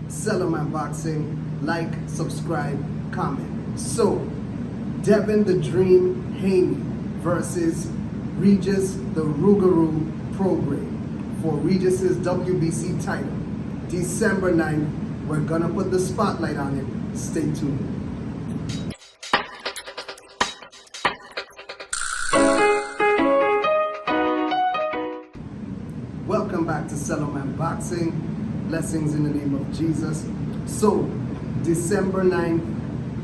Settlement Boxing. Like, subscribe, comment. So, Devin the Dream Haney versus Regis the Rougarou PROGRAIS for Regis's WBC title. December 9th, we're gonna put the spotlight on it. Stay tuned. Welcome back to Settlement Boxing. Blessings in the name of Jesus. So, December 9th,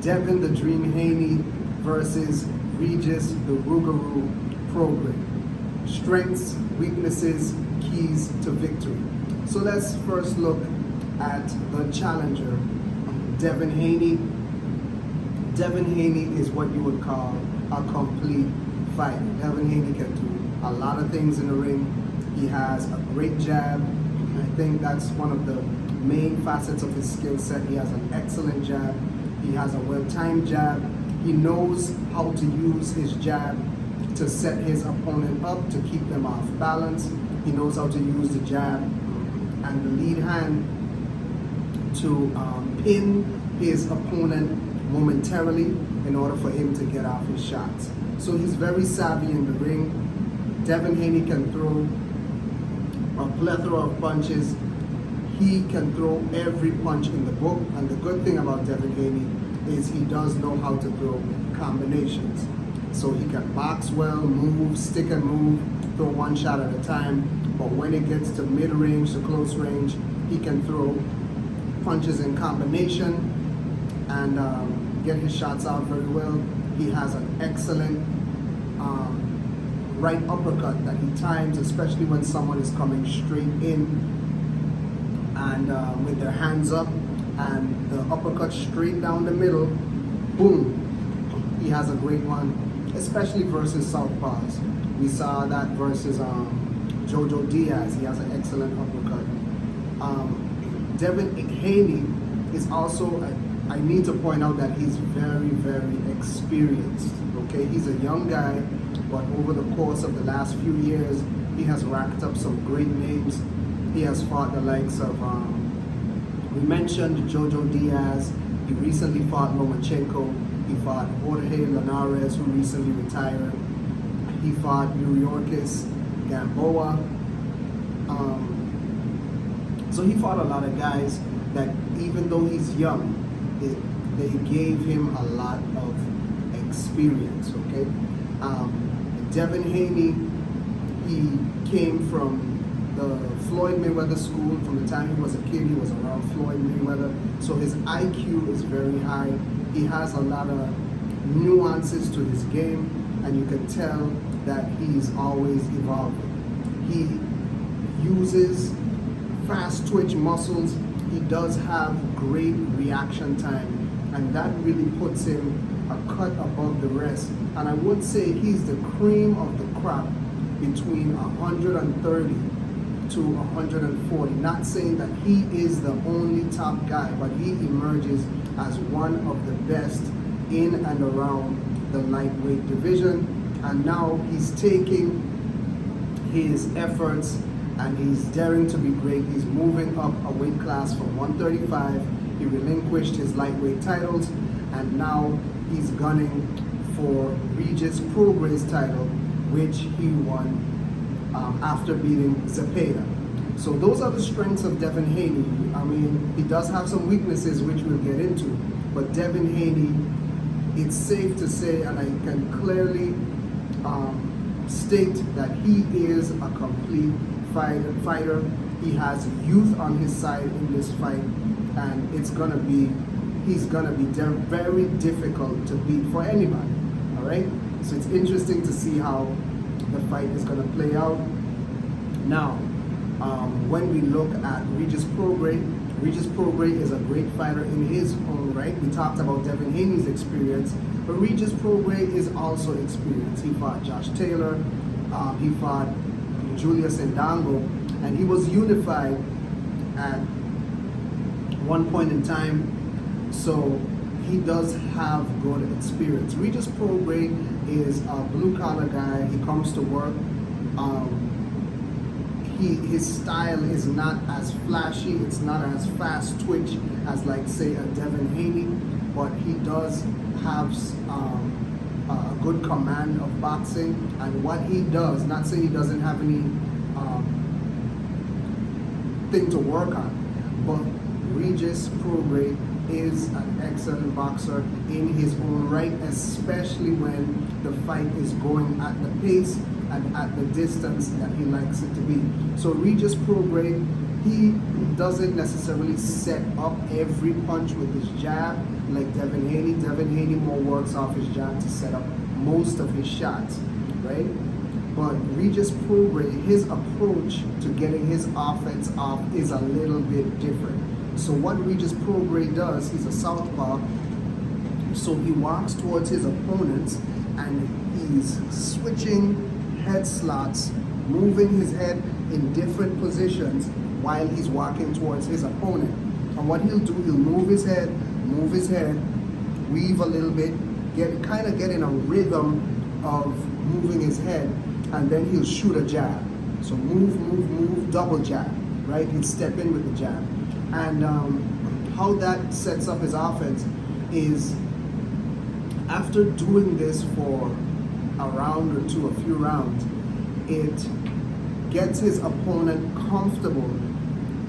Devin the Dream Haney versus Regis the Rougarou PROGRAIS. Strengths, weaknesses, keys to victory. So let's first look at the challenger, Devin Haney. Devin Haney is what you would call a complete fighter. Devin Haney can do a lot of things in the ring. He has a great jab. I think that's one of the main facets of his skill set. He has an excellent jab. He has a well-timed jab. He knows how to use his jab to set his opponent up, to keep them off balance. He knows how to use the jab and the lead hand to pin his opponent momentarily in order for him to get off his shots. So he's very savvy in the ring. Devin Haney can throw a plethora of punches. He can throw every punch in the book, and the good thing about Devin Haney is he does know how to throw combinations. So he can box well, move, stick and move, throw one shot at a time, but when it gets to mid-range, to close range, he can throw punches in combination and get his shots out very well. He has an excellent right uppercut that he times, especially when someone is coming straight in and with their hands up, and the uppercut straight down the middle, boom. He has a great one, especially versus southpaws. We saw that versus Jojo Diaz. He has an excellent uppercut. Devin Haney is also, I need to point out that he's very, very experienced. Okay, he's a young guy, but over the course of the last few years, he has racked up some great names. He has fought the likes of, we mentioned Jojo Diaz. He recently fought Lomachenko. He fought Jorge Linares, who recently retired. He fought Yuriorkis Gamboa. So he fought a lot of guys that, even though he's young, they gave him a lot of experience, okay? Devin Haney, he came from the Floyd Mayweather school. From the time he was a kid, he was around Floyd Mayweather. So his IQ is very high. He has a lot of nuances to his game, and you can tell that he's always evolving. He uses fast twitch muscles. He does have great reaction time, and that really puts him a cut above the rest. And I would say he's the cream of the crop between 130 to 140. Not saying that he is the only top guy, but he emerges as one of the best in and around the lightweight division. And now he's taking his efforts and he's daring to be great. He's moving up a weight class from 135. He relinquished his lightweight titles, and now he's gunning for Regis PROGRAIS title, which he won after beating Zepeda. So those are the strengths of Devin Haney. I mean, he does have some weaknesses, which we'll get into, but Devin Haney, it's safe to say, and I can clearly state that he is a complete fighter. He has youth on his side in this fight, and he's gonna be very difficult to beat for anybody. All right, so it's interesting to see how the fight is gonna play out. Now, when we look at Regis PROGRAIS is a great fighter in his own right. We talked about Devin Haney's experience, but Regis PROGRAIS is also experienced. He fought Josh Taylor, he fought Julius Ndango, and he was unified at one point in time. So he does have good experience. Regis PROGRAIS is a blue collar guy. He comes to work. his style is not as flashy, it's not as fast twitch as like say a Devin Haney, but he does have a good command of boxing, and what he does, not saying he doesn't have any thing to work on, but Regis PROGRAIS is an excellent boxer in his own right, especially when the fight is going at the pace and at the distance that he likes it to be. So Regis PROGRAIS, he doesn't necessarily set up every punch with his jab like Devin Haney. Devin Haney more works off his jab to set up most of his shots, right? But Regis PROGRAIS, his approach to getting his offense off is a little bit different. So what Regis PROGRAIS does, he's a southpaw, so he walks towards his opponents and he's switching head slots, moving his head in different positions while he's walking towards his opponent. And what he'll do, he'll move his head, weave a little bit, kind of get in a rhythm of moving his head, and then he'll shoot a jab. So move, double jab, right? He'll step in with the jab. And how that sets up his offense is, after doing this for a round or two, a few rounds, it gets his opponent comfortable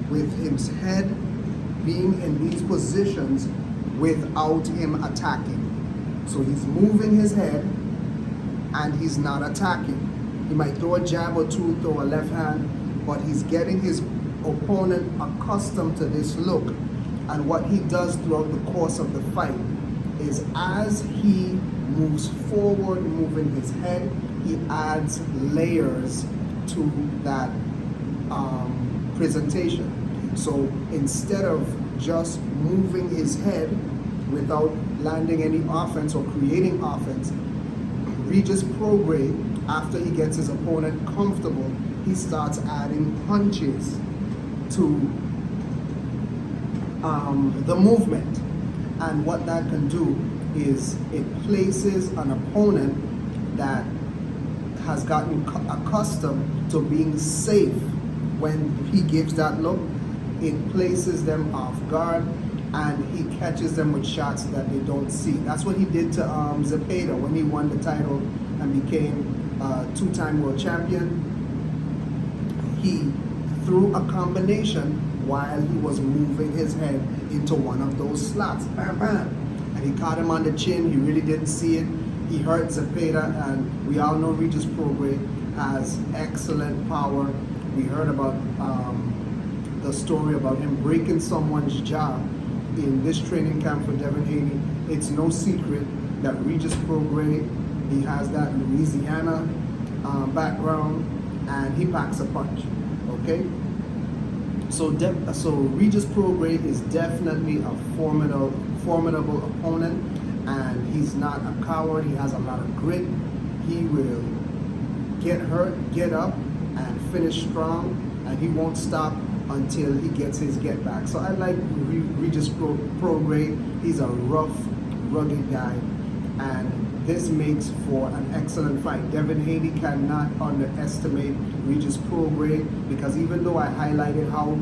with his head being in these positions without him attacking. So he's moving his head and he's not attacking. He might throw a jab or two, throw a left hand, but he's getting his opponent accustomed to this look. And what he does throughout the course of the fight is, as he moves forward, moving his head, he adds layers to that presentation. So instead of just moving his head without landing any offense or creating offense, Regis PROGRAIS, after he gets his opponent comfortable, he starts adding punches to the movement. And what that can do is it places an opponent that has gotten accustomed to being safe when he gives that look. It places them off guard and he catches them with shots that they don't see. That's what he did to Zepeda when he won the title and became two-time world champion. He threw a combination while he was moving his head into one of those slots. Bam, bam. And he caught him on the chin. He really didn't see it. He hurt Zepeda, and we all know Regis PROGRAIS has excellent power. We heard about the story about him breaking someone's jaw in this training camp for Devin Haney. It's no secret that Regis PROGRAIS, he has that Louisiana background, and he packs a punch, okay? So Regis PROGRAIS is definitely a formidable opponent, and he's not a coward. He has a lot of grit. He will get hurt, get up, and finish strong, and he won't stop until he gets his get back. So I like Regis PROGRAIS. He's a rough, rugged guy, and this makes for an excellent fight. Devin Haney cannot underestimate Regis PROGRAIS, because even though I highlighted how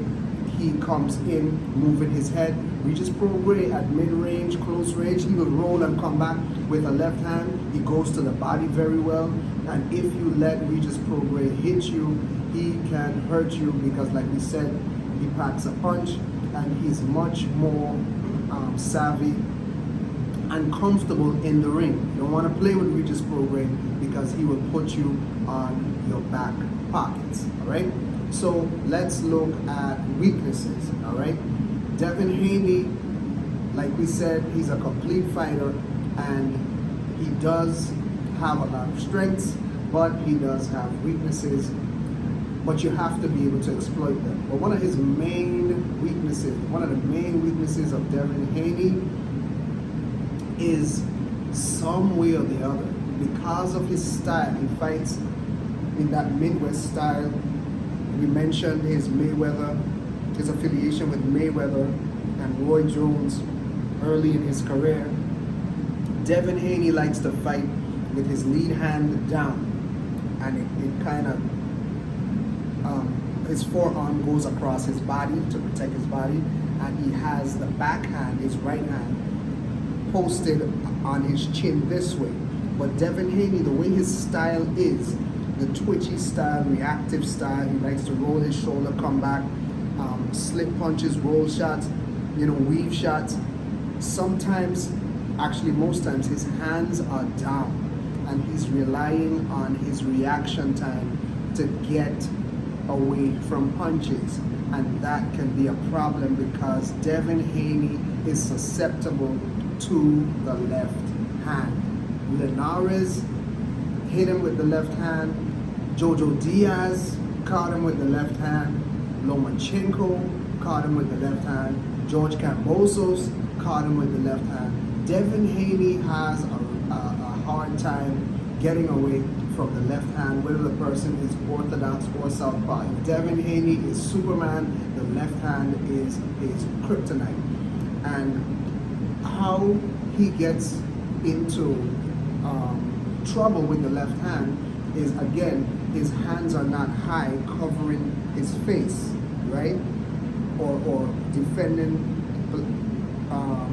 he comes in moving his head, Regis PROGRAIS at mid-range, close range, he will roll and come back with a left hand. He goes to the body very well, and if you let Regis PROGRAIS hit you, he can hurt you, because like we said, he packs a punch, and he's much more savvy and comfortable in the ring. You don't want to play with Regis PROGRAIS, because he will put you on your back pockets, all right? So let's look at weaknesses, all right? Devin Haney, like we said, he's a complete fighter, and he does have a lot of strengths, but he does have weaknesses, but you have to be able to exploit them. But one of the main weaknesses of Devin Haney is, some way or the other, because of his style, he fights in that Midwest style. We mentioned his affiliation with Mayweather and Roy Jones early in his career. Devin Haney likes to fight with his lead hand down, and it kind of his forearm goes across his body to protect his body, and he has the backhand, his right hand, posted on his chin this way. But Devin Haney, the way his style is, the twitchy style, reactive style, he likes to roll his shoulder, come back, slip punches, roll shots, weave shots. Sometimes, actually most times, his hands are down, and he's relying on his reaction time to get away from punches, and that can be a problem because Devin Haney is susceptible to the left hand. Linares hit him with the left hand. Jojo Diaz caught him with the left hand. Lomachenko caught him with the left hand. George Kambosos caught him with the left hand. Devin Haney has a hard time getting away from the left hand, whether the person is orthodox or southpaw. If Devin Haney is Superman, the left hand is kryptonite. And how he gets into trouble with the left hand is, again, his hands are not high, covering his face, right? Or defending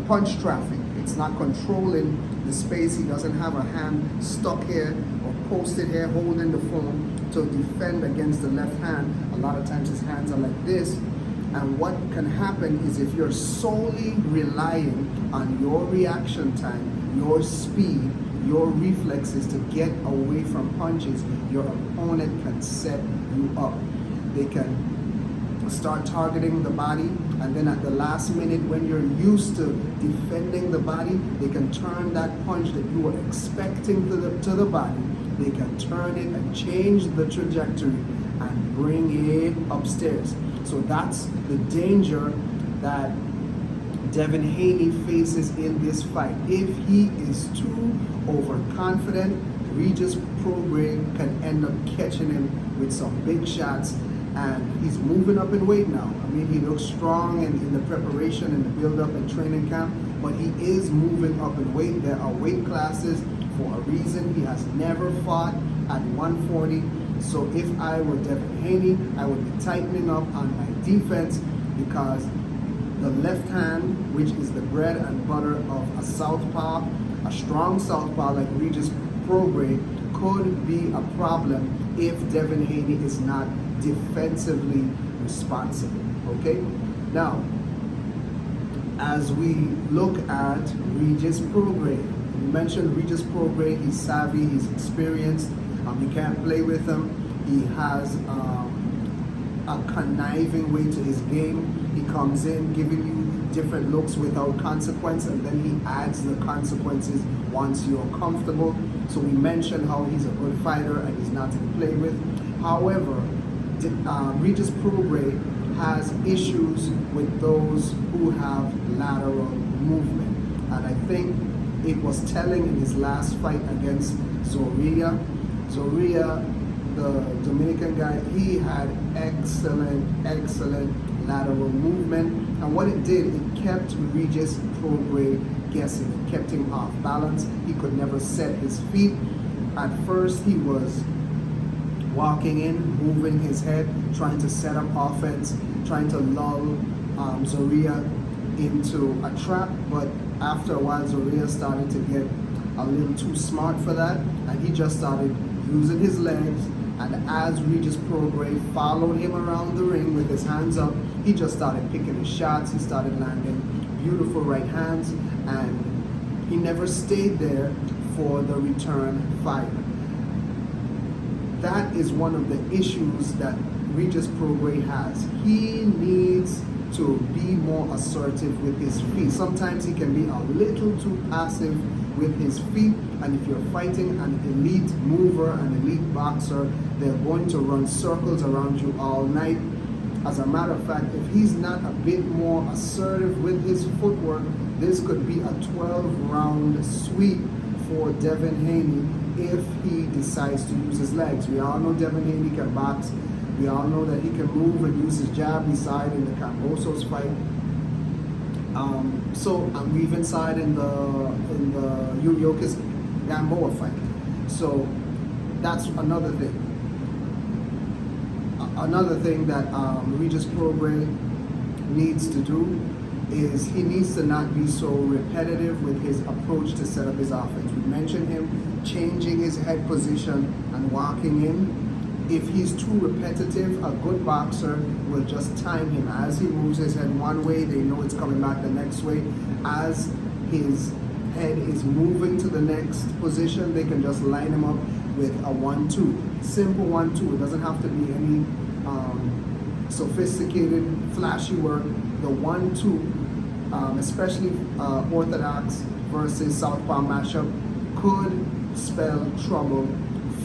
punch traffic. It's not controlling the space. He doesn't have a hand stuck here or posted here holding the phone to defend against the left hand. A lot of times his hands are like this. And what can happen is if you're solely relying on your reaction time, your speed, your reflexes to get away from punches, your opponent can set you up. They can start targeting the body, and then at the last minute, when you're used to defending the body, they can turn that punch that you were expecting to the body, they can turn it and change the trajectory and bring it upstairs. So that's the danger that Devin Haney faces in this fight. If he is too overconfident, Regis PROGRAIS can end up catching him with some big shots, and he's moving up in weight now. I mean, he looks strong in the preparation and the build-up and training camp, but he is moving up in weight. There are weight classes for a reason. He has never fought at 140. So if I were Devin Haney, I would be tightening up on my defense, because the left hand, which is the bread and butter of a southpaw, a strong southpaw like Regis PROGRAIS, could be a problem if Devin Haney is not defensively responsible. Okay? Now, as we look at Regis PROGRAIS, we mentioned Regis PROGRAIS, he's savvy, he's experienced, you can't play with him. He has a conniving way to his game. He comes in giving you different looks without consequence, and then he adds the consequences once you're comfortable. So we mentioned how he's a good fighter and he's not to be played with. However, Regis PROGRAIS has issues with those who have lateral movement. And I think it was telling in his last fight against Zorrilla. Zorrilla, the Dominican guy, he had excellent lateral movement. And what it did, it kept Regis PROGRAIS guessing. It kept him off balance. He could never set his feet. At first, he was walking in, moving his head, trying to set up offense, trying to lull Zorrilla into a trap. But after a while, Zorrilla started to get a little too smart for that, and he just started using his legs. And as Regis PROGRAIS followed him around the ring with his hands up, he just started picking his shots. He started landing beautiful right hands, and he never stayed there for the return fight. That is one of the issues that Regis PROGRAIS has. He needs to be more assertive with his feet. Sometimes he can be a little too passive with his feet, and if you're fighting an elite mover, an elite boxer, they're going to run circles around you all night. As a matter of fact, if he's not a bit more assertive with his footwork, this could be a 12-round sweep for Devin Haney if he decides to use his legs. We all know Devin Haney can box. We all know that he can move and use his jab. We saw it in the Kambosos fight. And we even saw it in the Yukis Gamboa fight. So that's another thing. Another thing that Regis PROGRAIS needs to do is he needs to not be so repetitive with his approach to set up his offense. We mentioned him changing his head position and walking in. If he's too repetitive, a good boxer will just time him. As he moves his head one way, they know it's coming back the next way. As his head is moving to the next position, they can just line him up with a 1-2. Simple 1-2. It doesn't have to be any sophisticated, flashy work. The 1-2, especially orthodox versus southpaw matchup, could spell trouble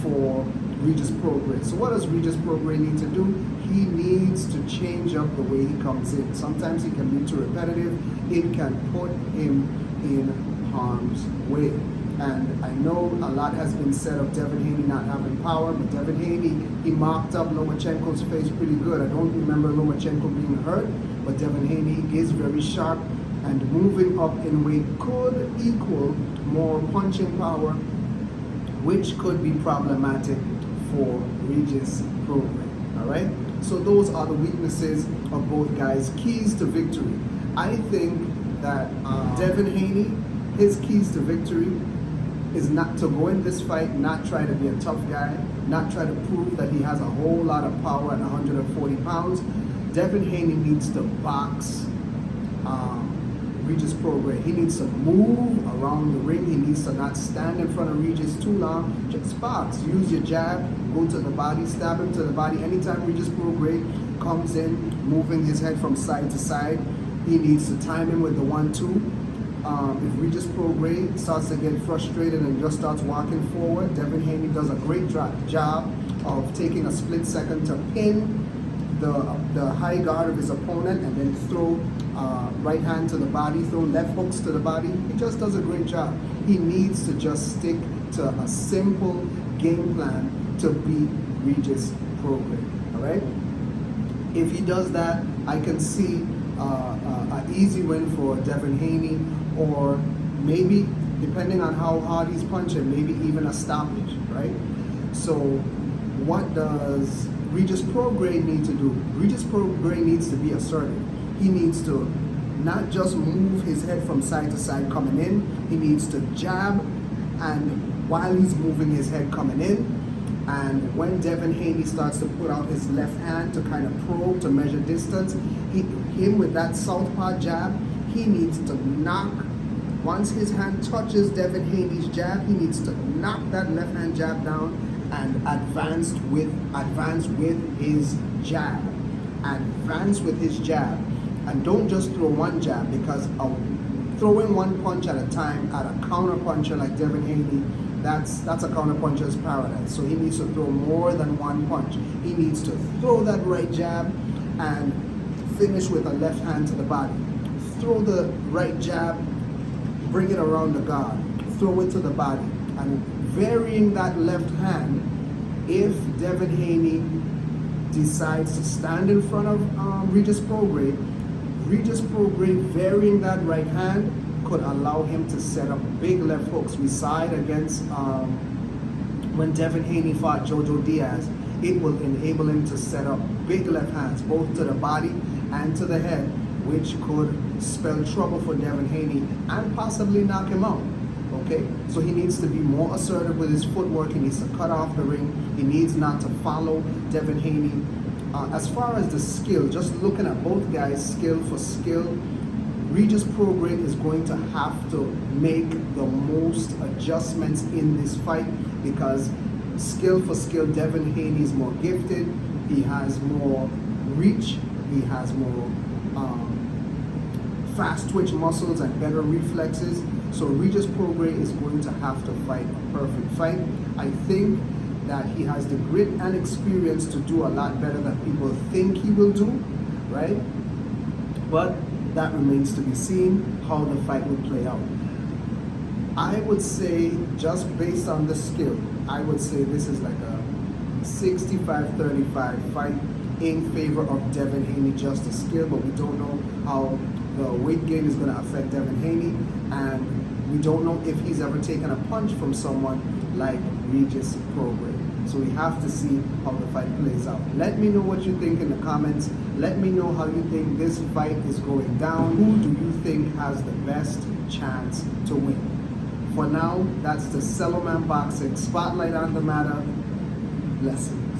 for Regis PROGRAIS. So what does Regis PROGRAIS need to do? He needs to change up the way he comes in. Sometimes he can be too repetitive. It can put him in harm's way. And I know a lot has been said of Devin Haney not having power, but Devin Haney, he marked up Lomachenko's face pretty good. I don't remember Lomachenko being hurt, but Devin Haney is very sharp, and moving up in weight could equal more punching power, which could be problematic for Regis PROGRAIS. All right? So those are the weaknesses of both guys. Keys to victory. I think that Devin Haney, his keys to victory is not to go in this fight, not try to be a tough guy, not try to prove that he has a whole lot of power at 140 pounds. Devin Haney needs to box Regis PROGRAIS. He needs to move around the ring. He needs to not stand in front of Regis too long. Just box. Use your jab, go to the body, stab him to the body. Anytime Regis PROGRAIS comes in, moving his head from side to side, he needs to time him with the 1-2. If Regis PROGRAIS starts to get frustrated and just starts walking forward, Devin Haney does a great job of taking a split second to pin the high guard of his opponent and then throw right hand to the body, throw left hooks to the body. He just does a great job. He needs to just stick to a simple game plan to beat Regis PROGRAIS. All right? If he does that, I can see an easy win for Devin Haney, or maybe, depending on how hard he's punching, maybe even a stoppage, right? So what does Regis PROGRAIS need to do? Regis PROGRAIS needs to be assertive. He needs to not just move his head from side to side coming in, he needs to jab, and while he's moving his head coming in, and when Devin Haney starts to put out his left hand to kind of probe, to measure distance, him with that southpaw jab, he needs to knock, once his hand touches Devin Haney's jab, he needs to knock that left hand jab down and advance with his jab. Advance with his jab. And don't just throw one jab, because throwing one punch at a time at a counter puncher like Devin Haney, that's a counter puncher's paradise. So he needs to throw more than one punch. He needs to throw that right jab and finish with a left hand to the body. Throw the right jab, bring it around the guard, throw it to the body, and varying that left hand. If Devin Haney decides to stand in front of Regis PROGRAIS, Regis PROGRAIS varying that right hand could allow him to set up big left hooks. We saw it against when Devin Haney fought Jojo Diaz. It will enable him to set up big left hands, both to the body and to the head, which could spell trouble for Devin Haney and possibly knock him out. Okay, so he needs to be more assertive with his footwork. He needs to cut off the ring. He needs not to follow Devin Haney. As far as the skill, just looking at both guys skill for skill, Regis PROGRAIS is going to have to make the most adjustments in this fight, because skill for skill, Devin Haney is more gifted. He has more reach. He has more fast twitch muscles and better reflexes. So Regis PROGRAIS is going to have to fight a perfect fight. I think that he has the grit and experience to do a lot better than people think he will do, right? But that remains to be seen how the fight will play out. I would say, just based on the skill, I would say this is like a 65-35 fight in favor of Devin Haney, just the skill, but we don't know how the weight gain is going to affect Devin Haney, and we don't know if he's ever taken a punch from someone like Regis PROGRAIS. So we have to see how the fight plays out. Let me know what you think in the comments. Let me know how you think this fight is going down. Who do you think has the best chance to win? For now, that's the Celloman Boxing Spotlight on the Matter. Blessings.